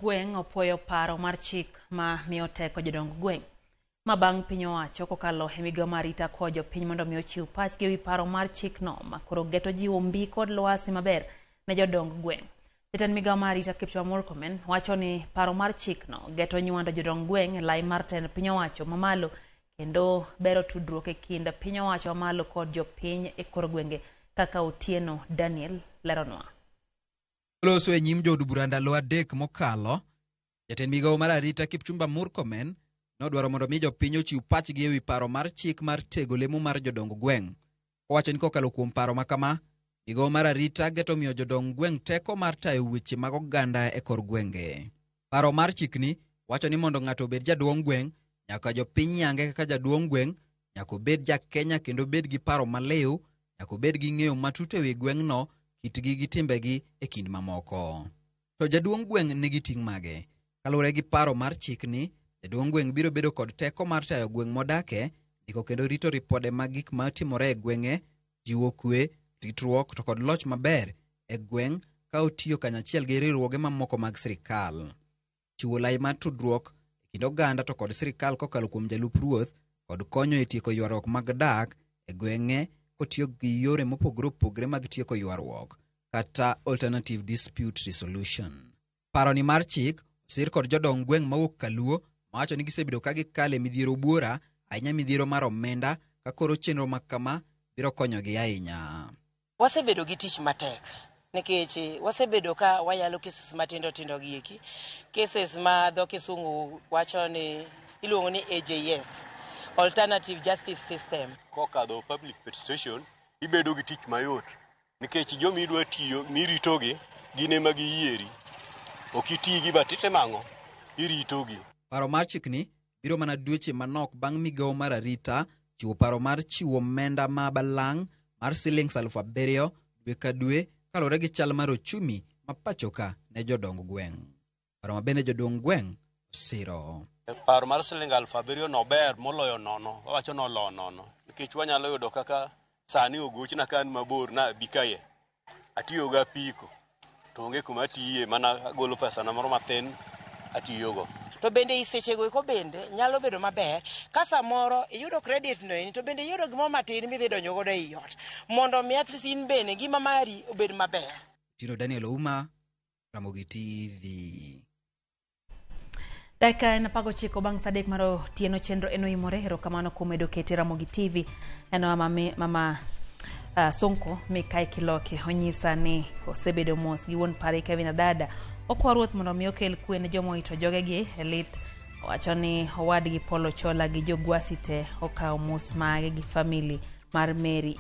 Gweng opwoyo paro mar chik ma miyo teko jodong gweng. Mabang' piny owacho kokalo e migawo mar arita kwa jopiny mondo mi ochiw pachgi ewi paro mar chikno makoro geto jiwo mbi kod lwasi maber ne jodong gweng. Jatend migawo mar arita Kipchumba Murkomen wacho ni paro mar chikno geto nywando jodong gweng e lai mar tend piny owacho mamalo kendo bero tudruok e kind piny owacho mamalo kod jopiny e kor gwenge kaka Otieno Daniel leronwa. Loso e nyim jood bura ndalo adek mokalo, jatend migawo mar arita Kipchumba Murkomen nodwaro mondo mi jopiny ochiw pachgi ewi paro mar chik mar tego lemo mar jodong gweng. Owacho ni kokalo kuom paro makama, migawo mar arita geto miyo jodong gweng teko mar tayo weche mag oganda e kor gwenge. Paro mar chikni wacho ni mondo ng'ato obed jaduong' gweng, nyaka jopiny yange kaka jaduong' gweng, nyaka obed ja-Kenya kendo obed gi paro maliw, nyaka obed gi ng'eyo matut ewi gweng'no, kitgi gi timbegi e kind mamoko. To jaduong' gweng' nigi ting' mage. Kaluwore gi paro mar chikni, jaduong' gweng' biro bedo kod teko mar tayo gweng' modake, ndiko kendo rito ripode mag gik matimore e gweng'e, jiwo kwe, ritruok to kod loch maber e gweng' ka otiyo kanyachiel gi riwruoge mamoko mag sirikal. Chiwo lai mar tudruok e kind oganda to kod sirikal kokalo kuom jalup ruoth kod konyo e tieko ywaruok mag dak e gweng'e kotiyo gi yore mopogore opogore mag tieko ywaruok kata alternative dispute resolution. Paroni mar chik osir kod jodong gweng' mawuok Kaluo mawacho ni gisebedo ka gikale midhiero buora, ahinya midhiero mar omenda, ka koro chenro makama biro konyogi ahinya. Wasebedo gi tich matek nikech wasebedo ka wayalo cases matindo tindo gieki, cases ma dho kisungu wacho ni iluongo ni AJS, Alternative Justice System. Kokadho public participation ibedo gi tich mayot nikech jomi idwa tiyo miritogi gine ma giyieri, ok itigi batite mang'o iritogi. Paro mar chikni biro mana dweche manok bang' migawo mar arita chiwo paro mar chiwo omenda ma balang' mar Sh7,000 dwe ka dwe kalore gi chal mar ochumi ma pachoka ne jodong gweng'. Paro ma bende jodong gweng' osiro. Paro mar Sh7,000 no ber moloyo nono, wawacho no lo nono nikech wanyalo yudo kaka sani ogochna kan mabor na bikaye atiyo ga piko to onge kuma atiye mana golo pesa na moro matin atiyogo. To bende isechego eko bende nyalo bedo maber ka samoro iyudo credit no to bende iyudo gimo matin midhi donjo godo ei ot mondo mi at least in bende gima mari obed maber. Otieno Daniel Ouma, Ramogi TV. Dakika en 19 bang' saa 3 mar otieno chenro eno imore. Erokamano kuom medo kete Ramogi TV. Eno mama Sonko Mikai Kiloki onyisa ni osebedo mos gi wuon pare Kevin Adada okwa ruoth mondo mi okel kwe ne jomo ito jogegi elit. Wacho ni owadgi Polo Chola gi jogwasi te okawo mos mage gi famili mar Mary